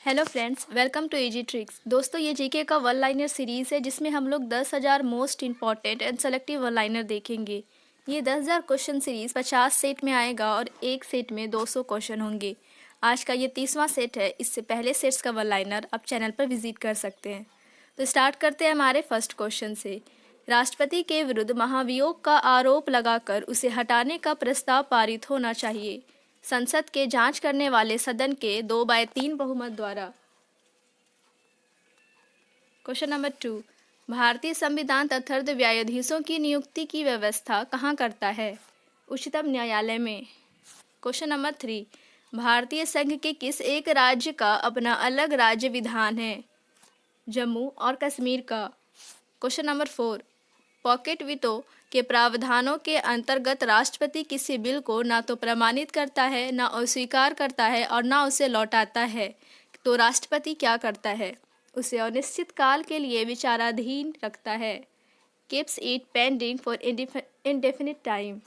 Hello friends, welcome to easy tricks. दोस्तों, ये GK का वन लाइनर सीरीज़ है जिसमें हम लोग 10,000 most important and selective one liner देखेंगे। ये 10,000 क्वेश्चन सीरीज़ 50 सेट में आएगा और एक सेट में 200 क्वेश्चन होंगे। आज का ये 30वां सेट है। इससे पहले सेट्स का वन लाइनर आप चैनल पर विजिट कर सकते हैं। तो स्टार्ट करते हैं हमारे फर्स्ट क्वेश्चन से। राष्ट्रपति के विरुद्ध महाभियोग का आरोप लगाकर उसे हटाने का प्रस्ताव पारित होना चाहिए। संसद के जांच करने वाले सदन के 2/3 बहुमत द्वारा। क्वेश्चन नंबर 2, भारतीय संविधान तथा न्यायाधीशों की नियुक्ति की व्यवस्था कहाँ करता है? उच्चतम न्यायालय में। क्वेश्चन नंबर 3, भारतीय संघ के किस एक राज्य का अपना अलग राज्य विधान है? जम्मू और कश्मीर का। क्वेश्चन नंबर 4, पॉकेट वीटो के प्रावधानों के अंतर्गत राष्ट्रपति किसी बिल को ना तो प्रमाणित करता है, ना अस्वीकार करता है और ना उसे लौटाता है, तो राष्ट्रपति क्या करता है? उसे अनिश्चित काल के लिए विचाराधीन रखता है। Keeps it pending for indefinite time.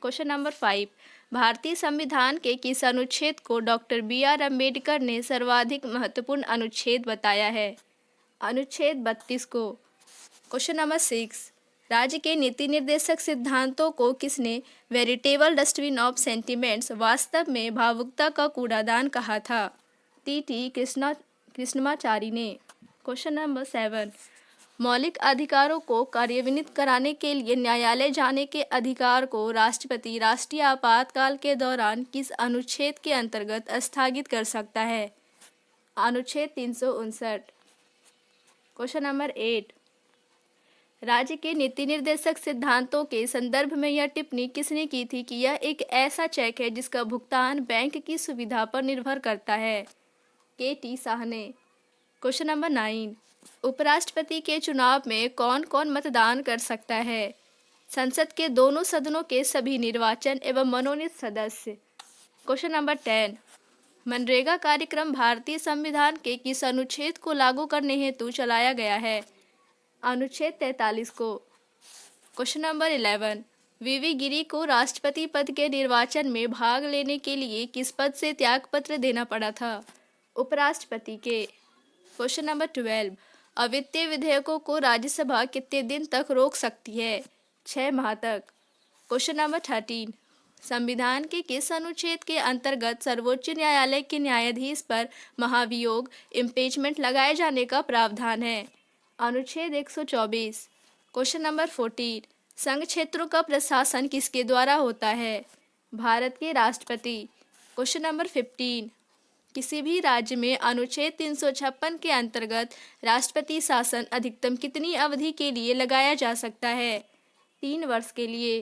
Question number 5, भारतीय संविधान के किस अनुच्छेद को डॉक्टर BR अम्बेडकर ने सर्वाधिक महत्वपूर्ण अनुच्छेद बताया है? अनुच्छेद 32 को। क्वेश्चन नंबर 6, राज्य के नीति निर्देशक सिद्धांतों को किसने वेरिटेबल डस्टबिन ऑफ सेंटिमेंट्स, वास्तव में भावुकता का कूड़ादान कहा था? TT कृष्णमाचारी ने। क्वेश्चन नंबर 7, मौलिक अधिकारों को कार्यान्वित कराने के लिए न्यायालय जाने के अधिकार को राष्ट्रपति राष्ट्रीय आपातकाल के दौरान किस अनुच्छेद के अंतर्गत स्थगित कर सकता है? अनुच्छेद 359। क्वेश्चन नंबर 8, राज्य के नीति निर्देशक सिद्धांतों के संदर्भ में यह टिप्पणी किसने की थी कि यह एक ऐसा चेक है जिसका भुगतान बैंक की सुविधा पर निर्भर करता है? KT शाह ने। क्वेश्चन नंबर 9, उपराष्ट्रपति के चुनाव में कौन कौन मतदान कर सकता है? संसद के दोनों सदनों के सभी निर्वाचन एवं मनोनीत सदस्य। क्वेश्चन नंबर 10, मनरेगा कार्यक्रम भारतीय संविधान के किस अनुच्छेद को लागू करने हेतु चलाया गया है? अनुच्छेद 43 को। क्वेश्चन नंबर 11, VV गिरी को राष्ट्रपति पद के निर्वाचन में भाग लेने के लिए किस पद से त्यागपत्र देना पड़ा था? उपराष्ट्रपति के। क्वेश्चन नंबर 12, अवित्तीय विधेयकों को राज्यसभा कितने दिन तक रोक सकती है? 6 माह तक। क्वेश्चन नंबर 13, संविधान के किस अनुच्छेद के अंतर्गत सर्वोच्च न्यायालय के न्यायाधीश पर महाभियोग इम्पीचमेंट लगाए जाने का प्रावधान है? अनुच्छेद 124। क्वेश्चन नंबर 14, संघ क्षेत्रों का प्रशासन किसके द्वारा होता है? भारत के राष्ट्रपति। क्वेश्चन नंबर 15, किसी भी राज्य में अनुच्छेद 356 के अंतर्गत राष्ट्रपति शासन अधिकतम कितनी अवधि के लिए लगाया जा सकता है? 3 वर्ष के लिए।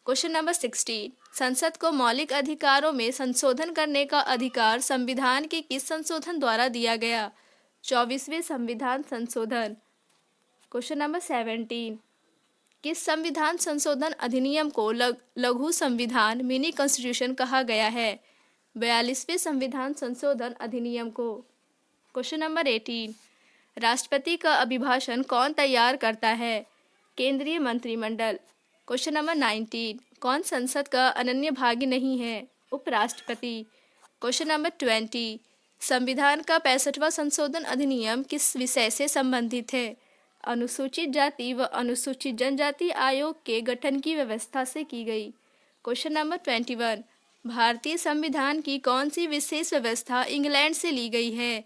क्वेश्चन नंबर 16, संसद को मौलिक अधिकारों में संशोधन करने का अधिकार संविधान के किस संशोधन द्वारा दिया गया? 24वें संविधान संशोधन। क्वेश्चन नंबर 17, किस संविधान संशोधन अधिनियम को लघु संविधान मिनी कॉन्स्टिट्यूशन कहा गया है? 42वें संविधान संशोधन अधिनियम को। क्वेश्चन नंबर 18, राष्ट्रपति का अभिभाषण कौन तैयार करता है? केंद्रीय मंत्रिमंडल। क्वेश्चन नंबर 19, कौन संसद का अनन्य भागी नहीं है? उपराष्ट्रपति। क्वेश्चन नंबर 20, संविधान का 65वां संशोधन अधिनियम किस विषय से संबंधित है? अनुसूचित जाति व अनुसूचित जनजाति आयोग के गठन की व्यवस्था से की गई। क्वेश्चन नंबर 21, भारतीय संविधान की कौन सी विशेष व्यवस्था इंग्लैंड से ली गई है?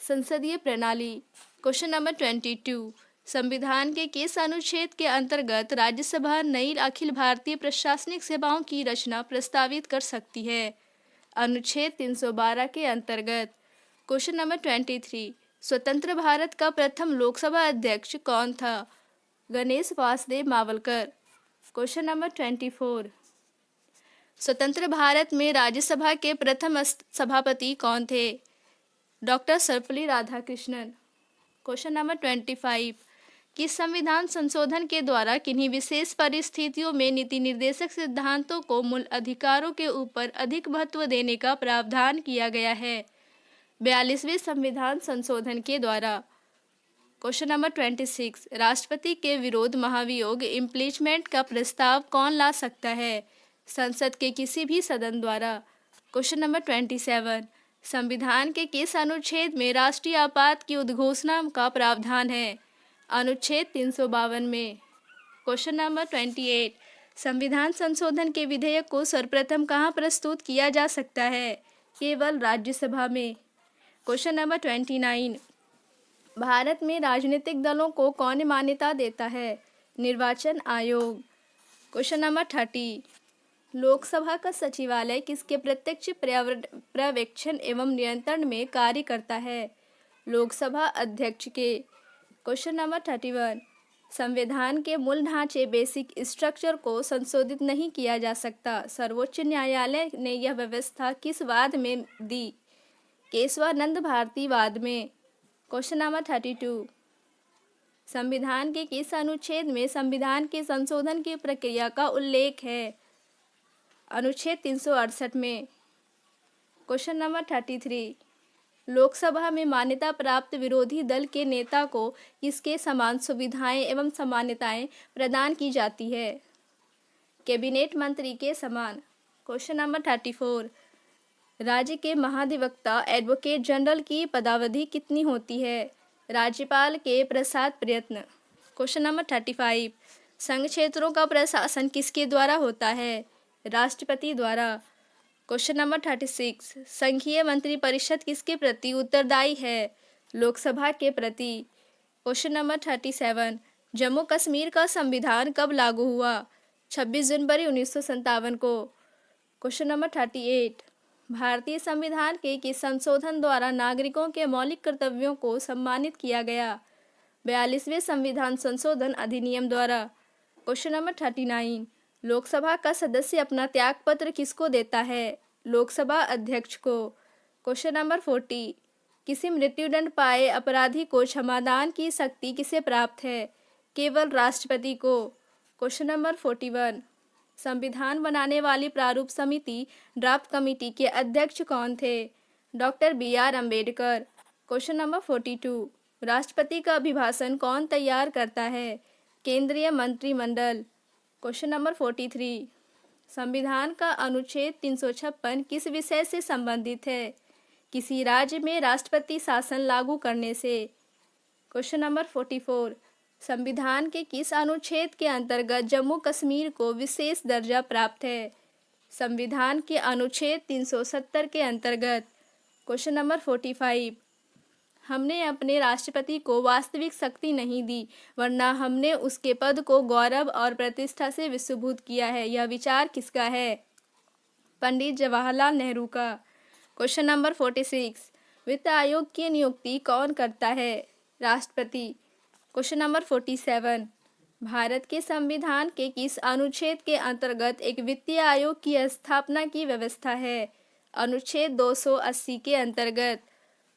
संसदीय प्रणाली। क्वेश्चन नंबर 22, संविधान के किस अनुच्छेद के अंतर्गत राज्यसभा नई अखिल भारतीय प्रशासनिक सेवाओं की रचना प्रस्तावित कर सकती है? अनुच्छेद 312 के अंतर्गत। क्वेश्चन नंबर 23, स्वतंत्र भारत का प्रथम लोकसभा अध्यक्ष कौन था? गणेश वासुदेव मावलकर। क्वेश्चन नंबर 24, स्वतंत्र भारत में राज्यसभा के प्रथम सभापति कौन थे? Doctor Sarvepalli Radhakrishnan. Question number 25, किस संविधान संशोधन के द्वारा किन्हीं विशेष परिस्थितियों में नीति निर्देशक सिद्धांतों को मूल अधिकारों के ऊपर अधिक महत्व देने का प्रावधान किया गया है? 42वें संविधान संशोधन के द्वारा। क्वेश्चन नंबर 26, राष्ट्रपति के विरोध महाभियोग इम्पीचमेंट का प्रस्ताव कौन ला सकता है? संसद के किसी भी सदन द्वारा। क्वेश्चन नंबर 27, संविधान के किस अनुच्छेद में राष्ट्रीय आपात की उद्घोषणा का प्रावधान है? अनुच्छेद 352 में। क्वेश्चन नंबर 28, संविधान संशोधन के विधेयक को सर्वप्रथम कहाँ प्रस्तुत किया जा सकता है? केवल राज्यसभा में। क्वेश्चन नंबर 29, भारत में राजनीतिक दलों को कौन मान्यता देता है? निर्वाचन आयोग। क्वेश्चन नंबर 30, लोकसभा का सचिवालय किसके प्रत्यक्ष पर्यवेक्षण एवं नियंत्रण में कार्य करता है? लोकसभा अध्यक्ष के। क्वेश्चन नंबर 31, संविधान के मूल ढांचे बेसिक स्ट्रक्चर को संशोधित नहीं किया जा सकता। सर्वोच्च न्यायालय ने यह व्यवस्था किस वाद में दी? केशवानंद भारती वाद में। क्वेश्चन नंबर 32, संविधान के किस अनुच्छेद में संविधान के संशोधन की प्रक्रिया का उल्लेख है? अनुच्छेद 368 में। क्वेश्चन नंबर 33, लोकसभा में मान्यता प्राप्त विरोधी दल के नेता को किसके समान सुविधाएं एवं समानताएं प्रदान की जाती है? कैबिनेट मंत्री के समान। क्वेश्चन नंबर 34, राज्य के महाधिवक्ता एडवोकेट जनरल की पदावधि कितनी होती है? राज्यपाल के प्रसाद प्रयत्न। क्वेश्चन नंबर 35, संघ क्षेत्रों का प्रशासन किसके द्वारा होता है? राष्ट्रपति द्वारा। क्वेश्चन नंबर 36, संघीय मंत्रिपरिषद किसके प्रति उत्तरदायी है? लोकसभा के प्रति। क्वेश्चन नंबर 37, जम्मू कश्मीर का संविधान कब लागू हुआ? 26 जनवरी 1957 को। क्वेश्चन नंबर 38, भारतीय संविधान के किस संशोधन द्वारा नागरिकों के मौलिक कर्तव्यों को सम्मानित किया गया? 42वें संविधान संशोधन अधिनियम द्वारा। क्वेश्चन नंबर 39, लोकसभा का सदस्य अपना त्यागपत्र किसको देता है? लोकसभा अध्यक्ष को। क्वेश्चन नंबर 40, किसी मृत्युदंड पाए अपराधी को क्षमादान की शक्ति किसे प्राप्त है? केवल राष्ट्रपति को। क्वेश्चन नंबर 41, संविधान बनाने वाली प्रारूप समिति ड्राफ्ट कमेटी के अध्यक्ष कौन थे? Doctor B.R. Ambedkar. Question number 42, राष्ट्रपति का अभिभाषण कौन तैयार करता है? केंद्रीय मंत्रिमंडल। क्वेश्चन नंबर 43, संविधान का अनुच्छेद 356 किस विषय से संबंधित है? किसी राज्य में राष्ट्रपति शासन लागू करने से। क्वेश्चन नंबर 44, संविधान के किस अनुच्छेद के अंतर्गत जम्मू कश्मीर को विशेष दर्जा प्राप्त है? संविधान के अनुच्छेद 370 के अंतर्गत। क्वेश्चन नंबर 45, हमने अपने राष्ट्रपति को वास्तविक शक्ति नहीं दी, वरना हमने उसके पद को गौरव और प्रतिष्ठा से विभूषित किया है। यह विचार किसका है? पंडित जवाहरलाल नेहरू का। क्वेश्चन नंबर 46, वित्त आयोग की नियुक्ति कौन करता है? राष्ट्रपति। क्वेश्चन नंबर 47, भारत के संविधान के किस अनुच्छेद के अंतर्गत एक वित्तीय आयोग की स्थापना की व्यवस्था है? अनुच्छेद 280 के अंतर्गत।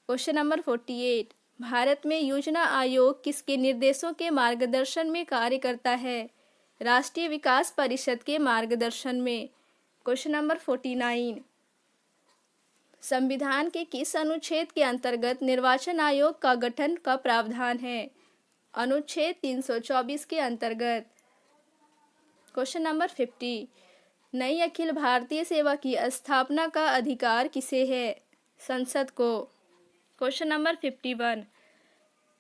क्वेश्चन नंबर 48, भारत में योजना आयोग किसके निर्देशों के मार्गदर्शन में कार्य करता है? राष्ट्रीय विकास परिषद के मार्गदर्शन में। क्वेश्चन नंबर 49, संविधान के किस अनुच्छेद के अंतर्गत निर्वाचन आयोग का गठन का प्रावधान है? अनुच्छेद 324 के अंतर्गत। क्वेश्चन नंबर 50, नई अखिल भारतीय सेवा की स्थापना का अधिकार किसे है? संसद को। क्वेश्चन नंबर 51,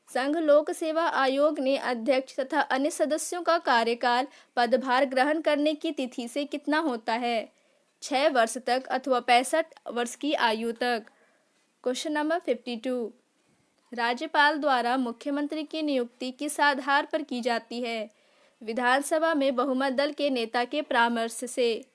संघ लोक सेवा आयोग ने अध्यक्ष तथा अन्य सदस्यों का कार्यकाल पदभार ग्रहण करने की तिथि से कितना होता है? 6 वर्ष तक अथवा 65 वर्ष की आयु तक। क्वेश्चन नंबर 52, राज्यपाल द्वारा मुख्यमंत्री की नियुक्ति किस आधार पर की जाती है? विधानसभा में बहुमत दल के नेता के परामर्श से।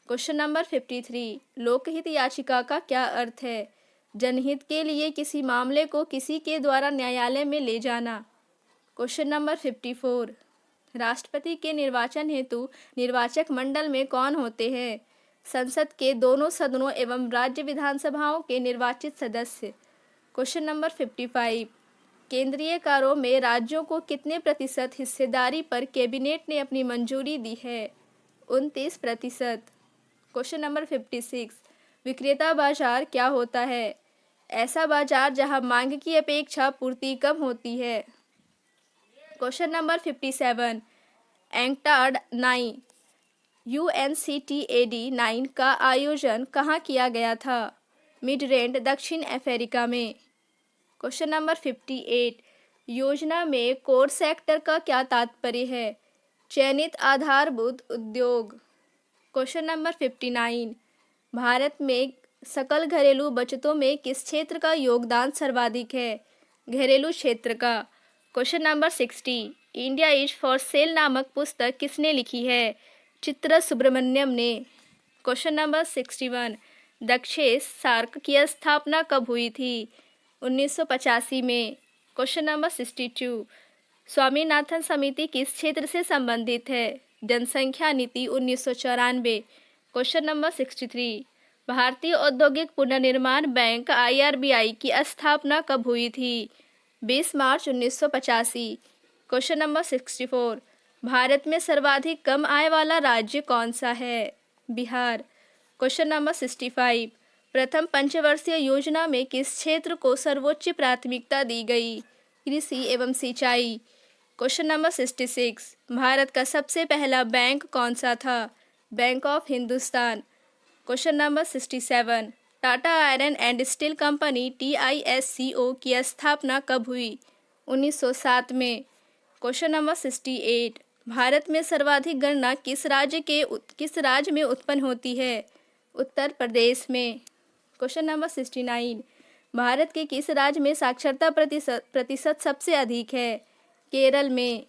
क्वेश्चन नंबर 53, लोकहित याचिका का क्या अर्थ है? जनहित के लिए किसी मामले को किसी के द्वारा न्यायालय में ले जाना। क्वेश्चन नंबर 54, राष्ट्रपति के निर्वाचन हेतु निर्वाचक मंडल में कौन होते हैं? संसद के दोनों सदनों एवं राज्य विधानसभाओं के निर्वाचित सदस्य। क्वेश्चन नंबर 55, केंद्रीय करों में राज्यों को कितने प्रतिशत हिस्सेदारी पर कैबिनेट ने अपनी मंजूरी दी है? 29%। क्वेश्चन नंबर 56, विक्रेता बाजार क्या होता है? ऐसा बाजार जहां मांग की अपेक्षा पूर्ति कम होती है। क्वेश्चन नंबर 57, एंक्टाड 9 UNCTAD 9 का आयोजन कहाँ किया गया था? मिडलैंड दक्षिण अफ्रीका में। क्वेश्चन नंबर 58, योजना में कोर सेक्टर का क्या तात्पर्य है? चयनित आधारभूत उद्योग। क्वेश्चन नंबर 59, भारत में सकल घरेलू बचतों में किस क्षेत्र का योगदान सर्वाधिक है? घरेलू क्षेत्र का। Question number 60, India is for sale नामक पुस्तक किसने लिखी है? चित्रा सुब्रमण्यम ने। क्वेश्चन नंबर 61, दक्षिण सार्क की स्थापना कब हुई थी? 1985 में। क्वेश्चन नंबर 62, स्वामीनाथन समिति किस क्षेत्र से संबंधित है? जनसंख्या नीति 1994। क्वेश्चन नंबर 63, भारतीय औद्योगिक पुनर्निर्माण बैंक IRBI की स्थापना कब हुई थी? 20 मार्च 1985। क्वेश्चन नंबर 64, भारत में सर्वाधिक कम आय वाला राज्य कौन सा है? बिहार। क्वेश्चन नंबर 65, प्रथम पंचवर्षीय योजना में किस क्षेत्र को सर्वोच्च प्राथमिकता दी गई? कृषि एवं सिंचाई। क्वेश्चन नंबर 66, भारत का सबसे पहला बैंक कौन सा था? Bank of Hindustan. Question number 67, Tata iron and steel company TISCO की स्थापना कब हुई? 1907 में। क्वेश्चन नंबर 68, भारत में सर्वाधिक गन्ना किस राज्य में उत्पन्न होती है? उत्तर प्रदेश में। क्वेश्चन नंबर 69, भारत के किस राज्य में साक्षरता प्रतिशत सबसे अधिक है? केरल में।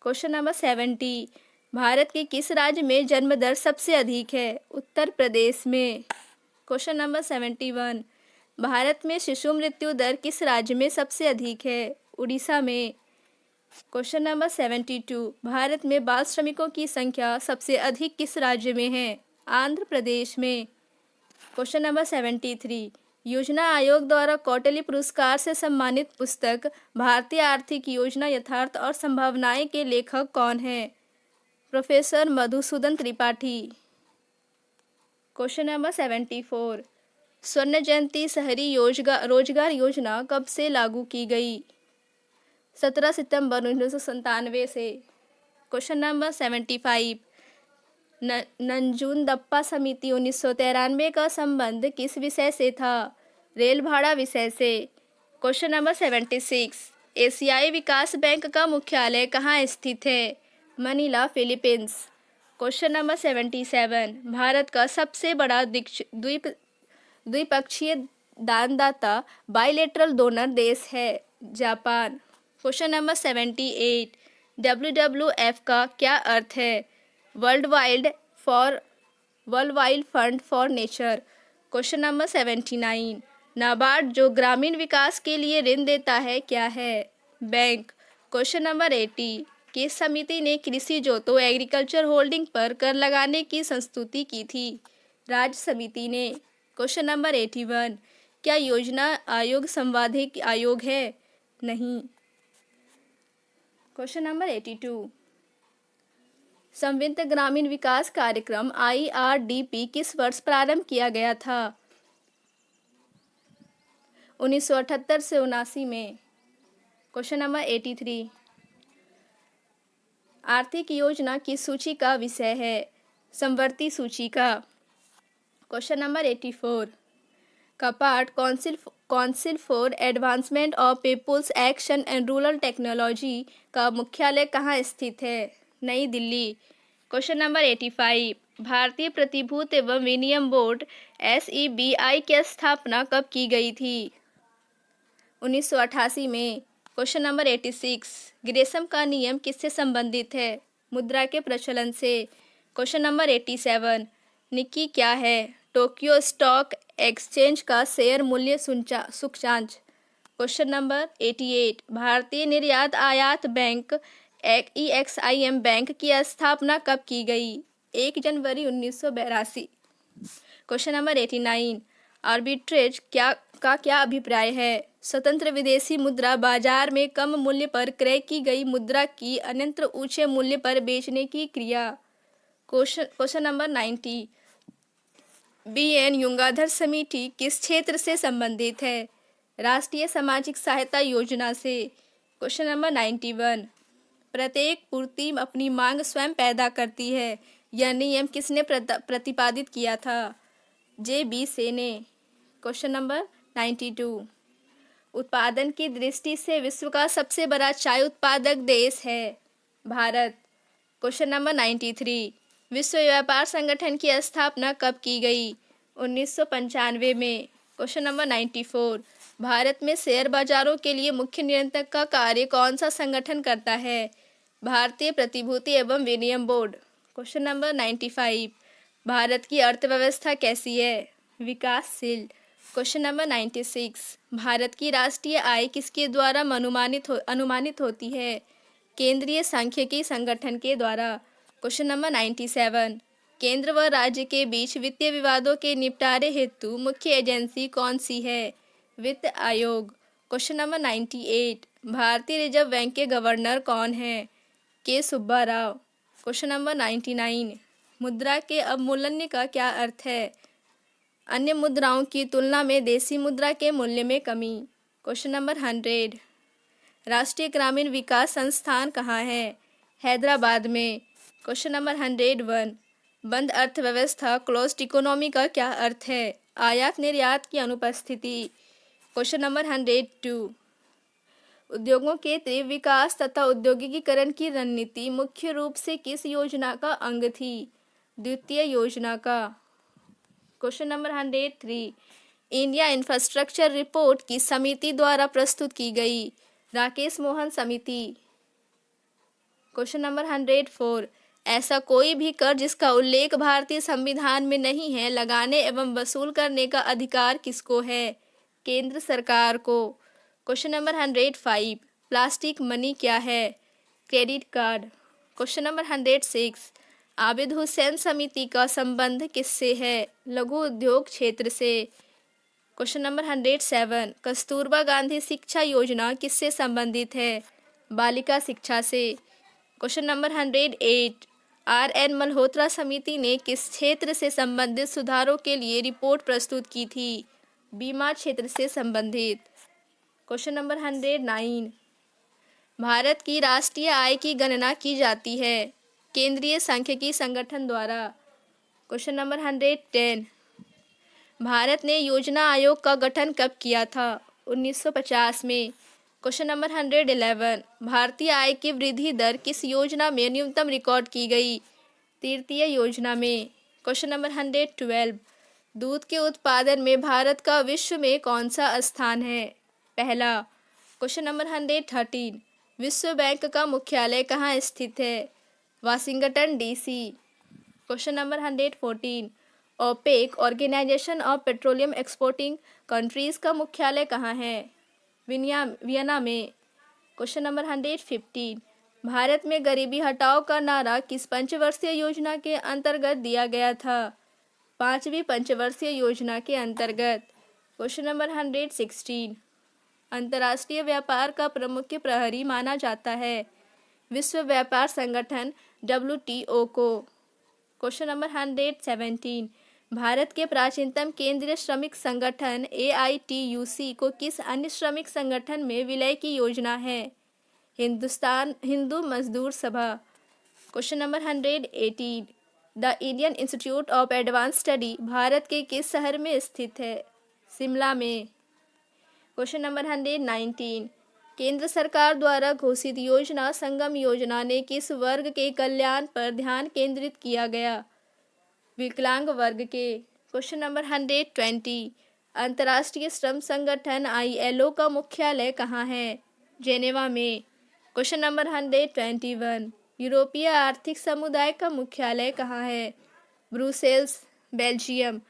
क्वेश्चन नंबर 70, भारत के किस राज्य में जन्म दर सबसे अधिक है? उत्तर प्रदेश में। क्वेश्चन नंबर 71, भारत में शिशु मृत्यु दर किस राज्य में सबसे अधिक है? उड़ीसा में। क्वेश्चन नंबर 72, भारत में बाल श्रमिकों की संख्या सबसे अधिक किस राज्य में है? आंध्र प्रदेश में। क्वेश्चन नंबर 73, योजना आयोग द्वारा कौटिल्य पुरस्कार से सम्मानित पुस्तक भारतीय आर्थिक योजना यथार्थ और संभावनाएं के लेखक कौन हैं? Professor Madhusudan Tripathi. Question number 74, स्वर्ण जयंती शहरी रोजगार योजना कब से लागू की गई? 17 सितंबर 1997 से। क्वेश्चन नंबर 75, नंजुंडप्पा समिति 1993 का संबंध किस विषय से था? रेल भाड़ा विषय से। क्वेश्चन नंबर 76, एशियाई विकास बैंक का मुख्यालय कहाँ स्थित है? Manila, Philippines. Question number 77, Bharat का सबसे बड़ा द्विपक्षीय दानदाता बाइलेटरल डोनर देश है? जापान। क्वेश्चन नंबर 78, WWF का क्या अर्थ है? World wide fund for nature. Question number 79, NABARD जो ग्रामीण विकास के लिए ऋण देता है क्या है? बैंक। क्वेश्चन नंबर 80, किस समिति ने कृषि जोतों एग्रीकल्चर होल्डिंग पर कर लगाने की संस्तुति की थी? राज्य समिति ने। क्वेश्चन नंबर 81, क्या योजना आयोग संवैधानिक आयोग है? नहीं। क्वेश्चन नंबर 82, समन्वित ग्रामीण विकास कार्यक्रम IRDP किस वर्ष प्रारंभ किया गया था? 1978 से 79 में। क्वेश्चन नंबर 83, आर्थिक योजना की सूची का विषय है? समवर्ती सूची का। Question number 84, CAPART council for advancement of peoples action and rural technology का मुख्यालय कहाँ स्थित है? नई दिल्ली। क्वेश्चन नंबर 85, भारतीय प्रतिभूति एवं विनिमय बोर्ड SEBI की स्थापना कब की गई थी? 1988 में। क्वेश्चन नंबर 86, ग्रेशम का नियम किससे संबंधित है? मुद्रा के प्रचलन से। क्वेश्चन नंबर 87, निक्की क्या है? टोक्यो स्टॉक एक्सचेंज का शेयर मूल्य सूचकांक। क्वेश्चन नंबर 88, भारतीय निर्यात आयात बैंक EXIM बैंक की स्थापना कब की गई? 1 जनवरी 1982। क्वेश्चन नंबर 89, आर्बिट्रेज का क्या अभिप्राय है? स्वतंत्र विदेशी मुद्रा बाजार में कम मूल्य पर क्रय की गई मुद्रा की अन्यत्र ऊंचे मूल्य पर बेचने की क्रिया। क्वेश्चन नंबर 90, BN गंगाधर समिति किस क्षेत्र से संबंधित है? राष्ट्रीय सामाजिक सहायता योजना से। क्वेश्चन नंबर 91, प्रत्येक पूर्ति अपनी मांग स्वयं पैदा करती है, यह नियम किसने प्रतिपादित किया था? JB से ने। Question number 92। उत्पादन की दृष्टि से विश्व का सबसे बड़ा चाय उत्पादक देश है भारत। Question number 93। विश्व व्यापार संगठन की स्थापना कब की गई? 1995 में। Question number 94। भारत में शेयर बाजारों के लिए मुख्य नियंत्रक का कार्य कौन सा संगठन करता है? भारतीय प्रतिभूति एवं विनिमय बोर्ड। Question number 95। भारत की अर्थव्यवस्था कैसी है? विकासशील। Question number 96। भारत की राष्ट्रीय आय किसके द्वारा अनुमानित होती है? केंद्रीय सांख्यिकी संगठन के द्वारा। Question number 97। केंद्र व राज्य के बीच वित्तीय विवादों के निपटारे हेतु मुख्य एजेंसी कौन सी है? वित्त आयोग। Question number 98। भारतीय रिजर्व बैंक के गवर्नर कौन हैं? के सुब्बा राव। Question number 99। मुद्रा के अवमूल्यन का क्या अर्थ है? अन्य मुद्राओं की तुलना में देशी मुद्रा के मूल्य में कमी। Question number 100। राष्ट्रीय ग्रामीण विकास संस्थान कहाँ है? हैदराबाद में। Question number 101। बंद अर्थव्यवस्था क्लोज्ड इकोनॉमी का क्या अर्थ है? आयात निर्यात की अनुपस्थिति। Question number 102। उद्योगों के तीव्र विकास तथा औद्योगिकीकरण की रणनीति मुख्य रूप से किस योजना का अंग थी? द्वितीय योजना का। Question number 103। India infrastructure report किस समिति द्वारा प्रस्तुत की गई? राकेश मोहन समिति। Question number 104। ऐसा कोई भी कर जिसका उल्लेख भारतीय संविधान में नहीं है लगाने एवं वसूल करने का अधिकार किसको है? केंद्र सरकार को। Question number 105। प्लास्टिक मनी क्या है? Credit card. Question number 106। Abid Hussain समिति का संबंध किससे है? लघु उद्योग क्षेत्र से। Question number 107। कस्तूरबा गांधी शिक्षा योजना किससे संबंधित है? बालिका शिक्षा से। Question number 108। RN मल्होत्रा समिति ने किस क्षेत्र से संबंधित सुधारों के लिए रिपोर्ट प्रस्तुत की थी? बीमा क्षेत्र से संबंधित। Question number 109। भारत की राष्ट्रीय आय की गणना की जाती है केंद्रीय सांख्यिकी संगठन द्वारा। Question number 110। भारत ने योजना आयोग का गठन कब किया था? 1950 में। Question number 111। भारतीय आय की वृद्धि दर किस योजना में न्यूनतम रिकॉर्ड की गई? तृतीय योजना में। Question number 112। दूध के उत्पादन में भारत का विश्व में कौन सा स्थान है? पहला। Question number 113। विश्व बैंक का मुख्यालय कहाँ स्थित है? Washington DC। Question number 114। OPEC organisation of petroleum exporting countries का मुख्यालय कहाँ है? वियना में। Question number 115। भारत में गरीबी हटाओ का नारा किस पंचवर्षीय योजना के अंतर्गत दिया गया था? 5वीं पंचवर्षीय योजना के अंतर्गत। Question number 116। अंतर्राष्ट्रीय व्यापार का प्रमुख प्रहरी माना जाता है विश्व व्यापार संगठन WTO को। Question number 117। भारत के प्राचीनतम केंद्रीय श्रमिक संगठन AITUC को किस अन्य श्रमिक संगठन में विलय की योजना है? हिंदू मजदूर सभा। Question number 118। The Indian institute of advance study Bharat के किस शहर में स्थित है? शिमला में। Question number 119। केंद्र सरकार द्वारा घोषित योजना संगम योजना ने किस वर्ग के कल्याण पर ध्यान केंद्रित किया गया? विकलांग वर्ग के। Question number 120। अंतर्राष्ट्रीय श्रम संगठन ILO का मुख्यालय कहाँ है? जेनेवा में। Question number 121। यूरोपीय आर्थिक समुदाय का मुख्यालय कहाँ है? Brussels, Belgium.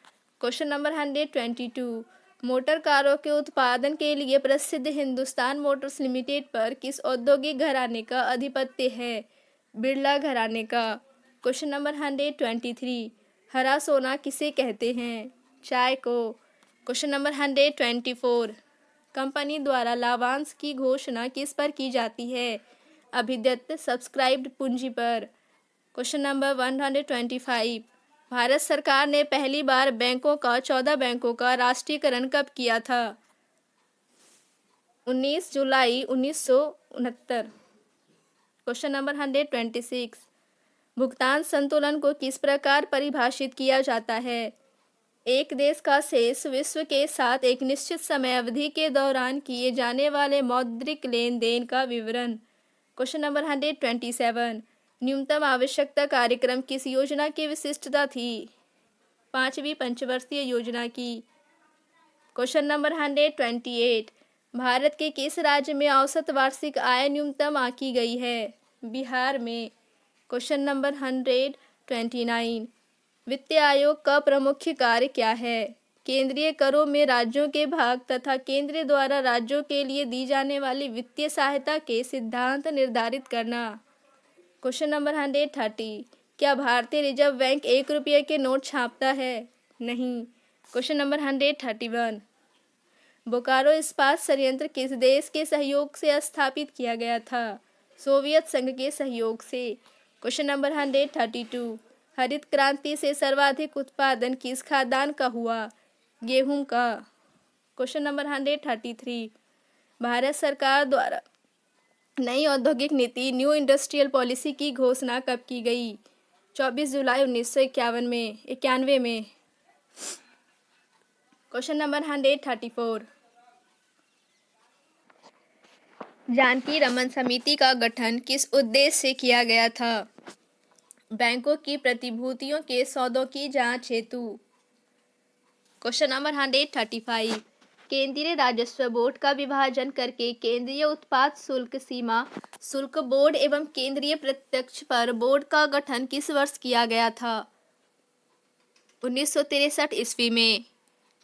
Question number 122। Motor कारों के उत्पादन के लिए प्रसिद्ध हिंदुस्तान मोटर्स लिमिटेड पर किस औद्योगिक घराने का आधिपत्य है? बिरला घराने का। Question number 123। हरा सोना किसे कहते हैं? चाय को। Question number 124। कंपनी द्वारा लाभांश की घोषणा किस पर की जाती है? अभिदत्त सब्सक्राइब्ड पूंजी पर। Question number 125। भारत सरकार ने पहली बार 14 बैंकों का राष्ट्रीयकरण कब किया था? 19 जुलाई 1969। Question number 126। भुगतान संतुलन को किस प्रकार परिभाषित किया जाता है? एक देश का शेष विश्व के साथ एक निश्चित समय अवधि के दौरान किए जाने वाले मौद्रिक लेन देन का विवरण। Question number 127। न्यूनतम आवश्यकता कार्यक्रम किस योजना की विशिष्टता थी? 5वीं पंचवर्षीय योजना की। Question number 128। भारत के किस राज्य में औसत वार्षिक आय न्यूनतम आंकी गई है? बिहार में। Question number 129। वित्त आयोग का प्रमुख कार्य क्या है? केंद्रीय करों में राज्यों के भाग तथा केंद्र द्वारा राज्यों के लिए दी जाने वाली वित्तीय सहायता के सिद्धांत निर्धारित करना। Question number 130। क्या भारतीय रिजर्व बैंक 1 रुपये के नोट छापता है? नहीं। Question number 131। बोकारो इस्पात संयंत्र किस देश के सहयोग से स्थापित किया गया था? सोवियत संघ के सहयोग से। Question number 132। हरित क्रांति से सर्वाधिक उत्पादन किस खाद्यान्न का हुआ? गेहूं का। Question number 133। भारत सरकार द्वारा नई औद्योगिक नीति न्यू इंडस्ट्रियल पॉलिसी की घोषणा कब की गई? 24 जुलाई 1991 में। Question number 134। जानकी रमन समिति का गठन किस उद्देश्य से किया गया था? बैंकों की प्रतिभूतियों के सौदों की जांच हेतु। Question number 135। केंद्रीय राजस्व बोर्ड का विभाजन करके केंद्रीय उत्पाद शुल्क सीमा शुल्क बोर्ड एवं केंद्रीय प्रत्यक्ष कर बोर्ड का गठन किस वर्ष किया गया था? 1963 ईस्वी में।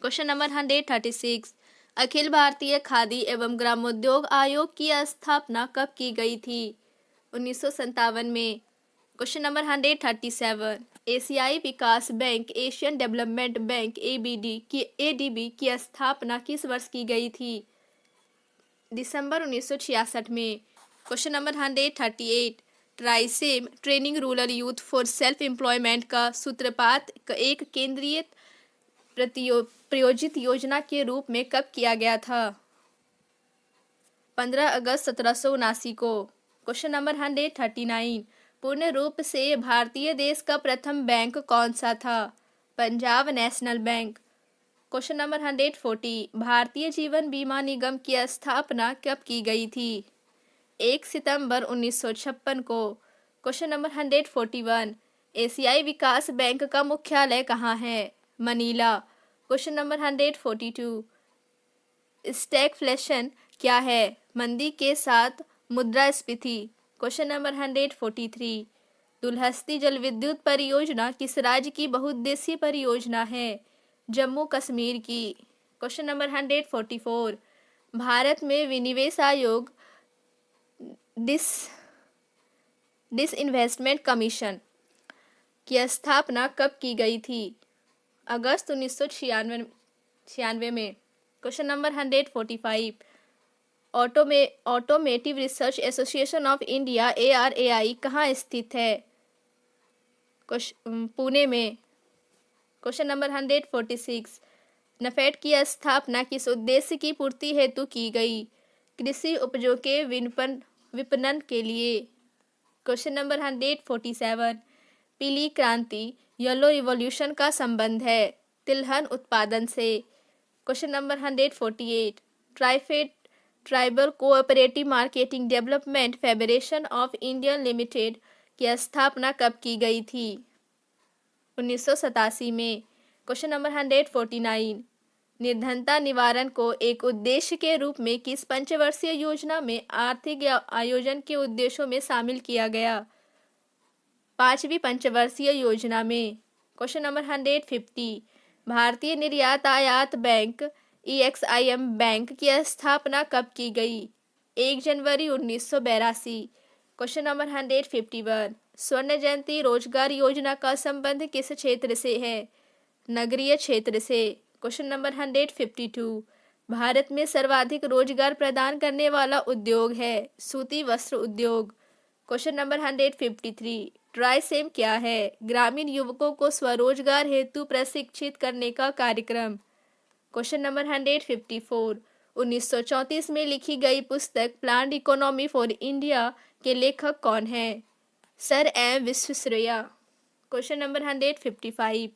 Question number 136। अखिल भारतीय खादी एवं ग्रामोद्योग आयोग की स्थापना कब की गई थी? 1957 में। Question number 137। एशियाई विकास bank Asian development bank ADB की स्थापना किस वर्ष की गई थी? दिसंबर 1966 में। Question number 138। TRYSEM training rural youth for self employment का सूत्रपात एक केंद्रीय प्रायोजित योजना के रूप में कब किया गया था? 15 अगस्त 1779 को। Question number 139। पूर्ण रूप से भारतीय देश का प्रथम बैंक कौन सा था? Punjab national bank. Question number 140। Bharatiya Jeevan बीमा निगम की स्थापना कब की गई थी? 1 सितंबर 1956 को। Question number 141। एशियाई विकास बैंक का मुख्यालय कहाँ है? मनीला। Question number 142। स्टैगफ्लेशन क्या है? मंदी के साथ मुद्रास्फीति। Question number 143। दुलहस्ती जल विद्युत परियोजना किस राज्य की बहुउद्देशीय परियोजना है? जम्मू कश्मीर की। Question number 144। भारत में विनिवेश आयोग डिसइन्वेस्टमेंट कमीशन की स्थापना कब की गई थी? अगस्त 1996 में। Question number 145। Automotive research association of India ARAI कहाँ स्थित है? पुणे में। Question number 146। नफेड की स्थापना किस उद्देश्य की पूर्ति हेतु की गई? कृषि उपजों के विपणन के लिए। Question number 147। पीली क्रांति येलो रिवॉल्यूशन का संबंध है तिलहन उत्पादन से। Question number 148। TRIFED tribal cooperative marketing development federation of India limited की स्थापना कब की गई थी? 1987 में। Question number 149। निर्धनता निवारण को एक उद्देश्य के रूप में किस पंचवर्षीय योजना में आर्थिक आयोजन के उद्देश्यों में शामिल किया गया? 5वीं पंचवर्षीय योजना में। Question number 150। भारतीय निर्यात आयात बैंक EXIM बैंक की स्थापना कब की गई? 1 जनवरी 1982। Question number 151। स्वर्ण जयंती रोजगार योजना का संबंध किस क्षेत्र से है? नगरीय क्षेत्र से। Question number 152। भारत में सर्वाधिक रोजगार प्रदान करने वाला उद्योग है सूती वस्त्र उद्योग। Question number 153। ट्राइसेम क्या है? ग्रामीण युवकों को स्वरोजगार हेतु प्रशिक्षित करने का कार्यक्रम। Question number 154। 1934 में लिखी गई पुस्तक प्लान्ड इकोनॉमी फॉर इंडिया के लेखक कौन है? Sir M Visvesvaraya. Question number 155।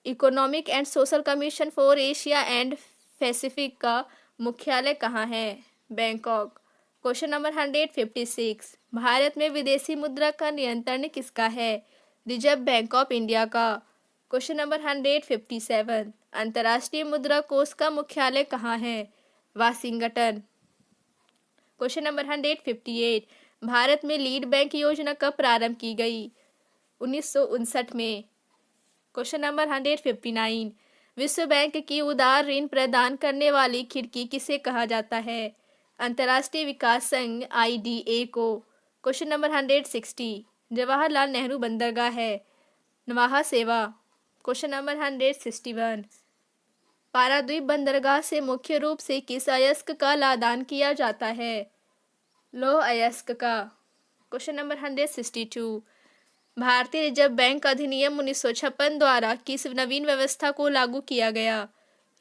Economic and social commission for Asia and Pacific का मुख्यालय कहाँ है? बैंकॉक। क्वेश्चन नंबर 156, भारत में विदेशी मुद्रा का नियंत्रण किसका है? रिजर्व बैंक ऑफ इंडिया का। क्वेश्चन नंबर 157, अंतर्राष्ट्रीय मुद्रा कोष का मुख्यालय कहाँ है? वाशिंगटन। क्वेश्चन नंबर 158, भारत में लीड बैंक योजना कब प्रारंभ की गई? 1959 में। क्वेश्चन नंबर 159, विश्व बैंक की उदार ऋण प्रदान करने वाली खिड़की किसे कहा जाता है? अंतर्राष्ट्रीय विकास संघ IDA को। क्वेश्चन नंबर 160, जवाहरलाल नेहरू बंदरगाह है नवाहा सेवा। क्वेश्चन नंबर 161, पारादीप बंदरगाह से मुख्य रूप से किस अयस्क का लादान किया जाता है? लौह अयस्क का। क्वेश्चन नंबर 162, भारतीय रिजर्व बैंक अधिनियम 1956 द्वारा किस नवीन व्यवस्था को लागू किया गया?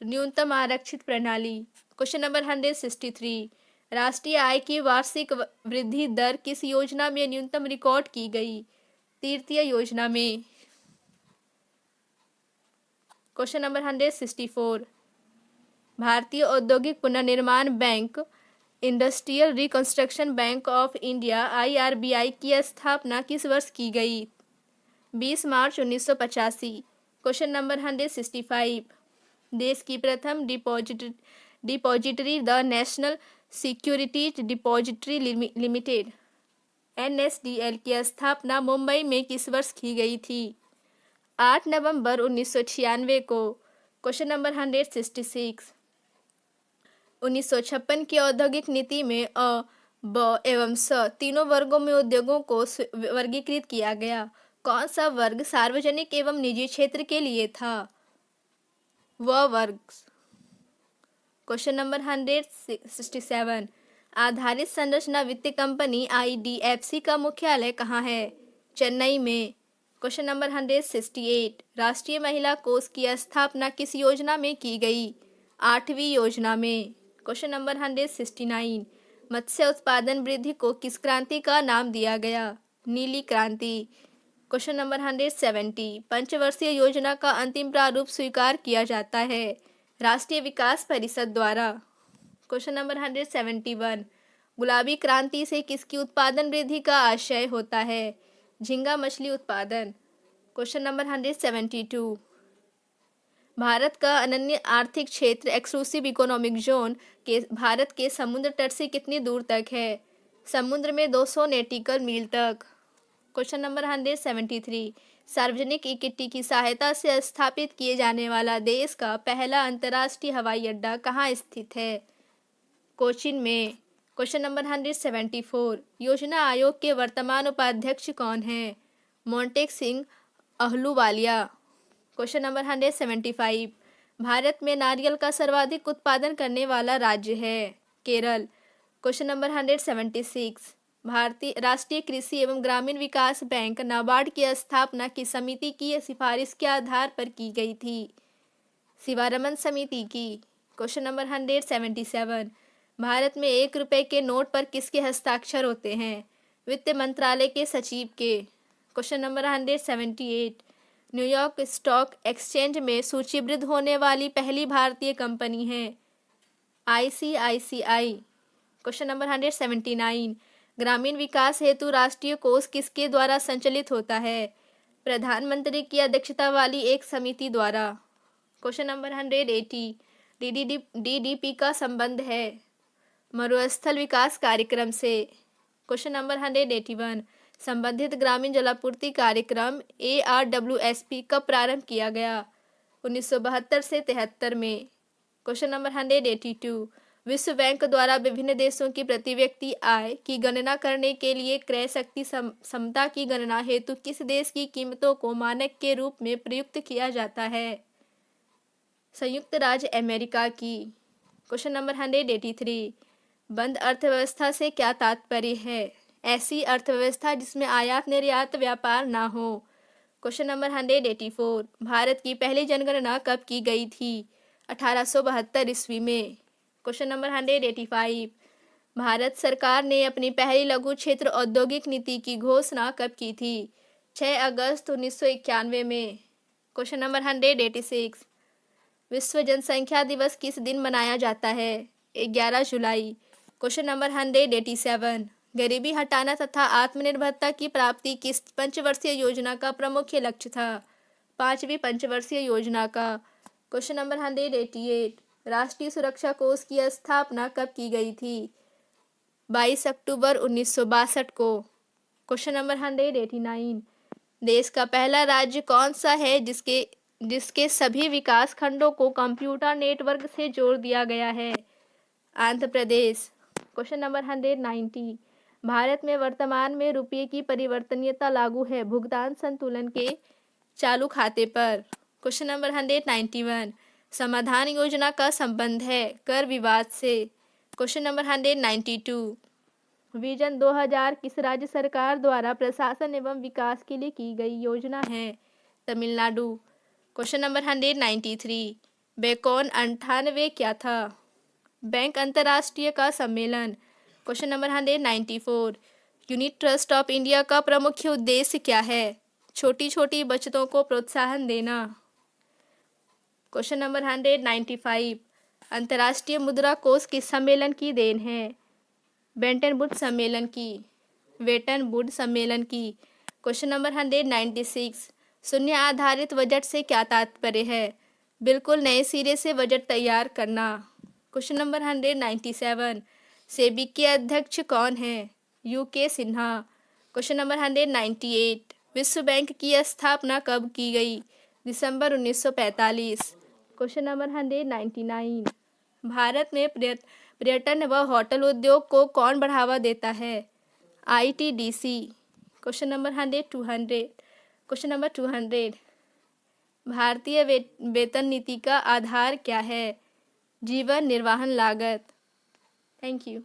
न्यूनतम आरक्षित प्रणाली। क्वेश्चन नंबर 163, राष्ट्रीय आय की वार्षिक वृद्धि दर किस योजना में न्यूनतम रिकॉर्ड की गई? तृतीय योजना में। क्वेश्चन नंबर 164, भारतीय औद्योगिक पुनर्निर्माण bank industrial reconstruction bank of India IRBI की स्थापना किस वर्ष की गई? 20 मार्च 1985। क्वेश्चन नंबर 165, देश की प्रथम depository the national securities depository limited NSDL की स्थापना मुंबई में किस वर्ष की गई थी? 8 नवंबर 1996 को। क्वेश्चन नंबर 166, 1956 की औद्योगिक नीति में अ, ब एवं स तीनों वर्गों में उद्योगों को वर्गीकृत किया गया। कौन सा वर्ग सार्वजनिक एवं निजी क्षेत्र के लिए था? वह वर्ग। क्वेश्चन नंबर 167, आधारित संरचना वित्त कंपनी IDFC का मुख्यालय कहाँ है? चेन्नई में। क्वेश्चन नंबर 168, राष्ट्रीय महिला कोष की स्थापना किस योजना में की गई? 8वीं योजना में। क्वेश्चन नंबर 169, मत्स्य उत्पादन वृद्धि को किस क्रांति का नाम दिया गया? नीली क्रांति। क्वेश्चन नंबर 170, पंचवर्षीय योजना का अंतिम प्रारूप स्वीकार किया जाता है राष्ट्रीय विकास परिषद द्वारा। क्वेश्चन नंबर 171, गुलाबी क्रांति से किसकी उत्पादन वृद्धि का आशय होता है? झींगा मछली उत्पादन। क्वेश्चन नंबर 172, भारत का अनन्य आर्थिक क्षेत्र एक्सक्लूसिव इकोनॉमिक जोन के भारत के समुद्र तट से कितनी दूर तक है? समुद्र में 200 नॉटिकल मील तक। क्वेश्चन नंबर 173, सार्वजनिक इक्विटी की सहायता से स्थापित किए जाने वाला देश का पहला अंतर्राष्ट्रीय हवाई अड्डा कहाँ स्थित है? कोचीन में। क्वेश्चन नंबर 174, योजना आयोग के वर्तमान उपाध्यक्ष कौन हैं? मोंटेक सिंह अहलूवालिया। क्वेश्चन नंबर 175, भारत में नारियल का सर्वाधिक उत्पादन करने वाला राज्य है? केरल। क्वेश्चन नंबर 176, भारतीय राष्ट्रीय कृषि एवं ग्रामीण विकास बैंक नाबार्ड की स्थापना किस समिति की सिफारिश के आधार पर की गई थी? शिवारमन समिति की। क्वेश्चन नंबर 177, भारत में 1 रुपये के नोट पर किसके हस्ताक्षर होते हैं? वित्त मंत्रालय के सचिव के। Question number 178, New York stock exchange में सूचीबद्ध होने वाली पहली भारतीय कंपनी है? ICICI। क्वेश्चन नंबर 179, ग्रामीण विकास हेतु राष्ट्रीय कोष किसके द्वारा संचालित होता है? प्रधानमंत्री की अध्यक्षता वाली एक समिति द्वारा। क्वेश्चन नंबर 180, DDP का संबंध है मरुस्थल विकास कार्यक्रम से। क्वेश्चन नंबर 181, संबंधित ग्रामीण जलापूर्ति कार्यक्रम ARWSP कब प्रारंभ किया गया? 1972 से 73 में। क्वेश्चन नंबर 182, विश्व बैंक द्वारा विभिन्न देशों की प्रति व्यक्ति आय की गणना करने के लिए क्रय शक्ति क्षमता की गणना हेतु किस देश की कीमतों को मानक के रूप में प्रयुक्त किया जाता है? संयुक्त राज्य अमेरिका की। क्वेश्चन नंबर 183, बंद अर्थव्यवस्था से क्या तात्पर्य है? ऐसी अर्थव्यवस्था जिसमें आयात निर्यात व्यापार ना हो। क्वेश्चन नंबर 184, भारत की पहली जनगणना कब की गई थी? 1872 ईस्वी में। क्वेश्चन नंबर 185, भारत सरकार ने अपनी पहली लघु क्षेत्र औद्योगिक नीति की घोषणा कब की थी? 6 अगस्त 1991 में। क्वेश्चन नंबर 186, विश्व जनसंख्या दिवस किस दिन मनाया जाता है? 11 जुलाई। क्वेश्चन नंबर 187, गरीबी हटाना तथा आत्मनिर्भरता की प्राप्ति किस पंचवर्षीय योजना का प्रमुख लक्ष्य था? 5वीं पंचवर्षीय योजना का। क्वेश्चन नंबर 188, राष्ट्रीय सुरक्षा कोष की स्थापना कब की गई थी? 22 अक्टूबर 1962 को। क्वेश्चन नंबर 189, देश का पहला राज्य कौन सा है जिसके सभी विकास खंडों को कंप्यूटर नेटवर्क से जोड़ दिया गया है? आंध्र प्रदेश। क्वेश्चन नंबर 190, भारत में वर्तमान में रुपये की परिवर्तनीयता लागू है भुगतान संतुलन के चालू खाते पर। क्वेश्चन नंबर 191, समाधान योजना का संबंध है कर विवाद से। क्वेश्चन नंबर 192, विजन 2000 किस राज्य सरकार द्वारा प्रशासन एवं विकास के लिए की गई योजना है? तमिलनाडु। क्वेश्चन नंबर 193, बेकॉन 98 क्या था? बैंक अंतर्राष्ट्रीय का सम्मेलन। Question number 194, unit trust of India का प्रमुख उद्देश्य क्या है? छोटी छोटी बचतों को प्रोत्साहन देना। क्वेश्चन नंबर 195, अंतर्राष्ट्रीय मुद्रा कोष किस सम्मेलन की देन है? बेटन वुड्स सम्मेलन की। क्वेश्चन नंबर 196, शून्य आधारित बजट से क्या तात्पर्य है? बिल्कुल नए सिरे से बजट तैयार करना। क्वेश्चन नंबर 197, सेबी के अध्यक्ष कौन हैं? यूके सिन्हा। क्वेश्चन नंबर 198, विश्व बैंक की स्थापना कब की गई? दिसंबर 1945। क्वेश्चन नंबर 199, भारत में पर्यटन व होटल उद्योग को कौन बढ़ावा देता है? ITDC। क्वेश्चन नंबर 200, भारतीय वेतन नीति का आधार क्या है? जीवन निर्वाह लागत। Thank you.